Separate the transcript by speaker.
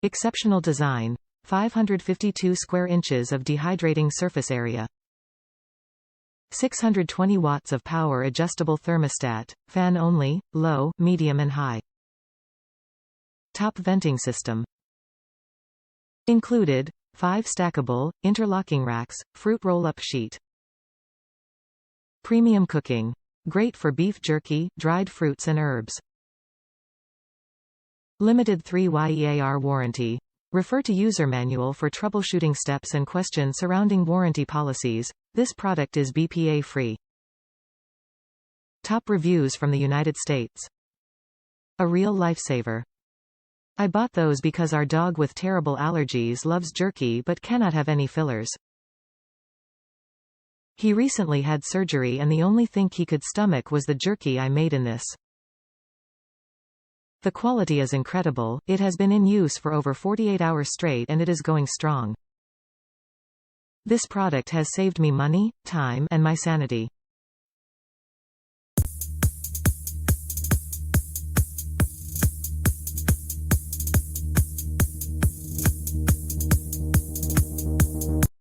Speaker 1: Exceptional design. 552 square inches of dehydrating surface area. 620 watts of power adjustable thermostat, fan only, low, medium and high. Top venting system. Included, 5 stackable, interlocking racks, fruit roll-up sheet. Premium cooking. Great for beef jerky, dried fruits and herbs. Limited 3-year warranty. Refer to user manual for troubleshooting steps and questions surrounding warranty policies. This product is BPA-free. Top reviews from the United States. A real lifesaver. I bought those because our dog with terrible allergies loves jerky but cannot have any fillers. He recently had surgery and the only thing he could stomach was the jerky I made in this. The quality is incredible. It has been in use for over 48 hours straight and it is going strong. This product has saved me money, time, and my sanity.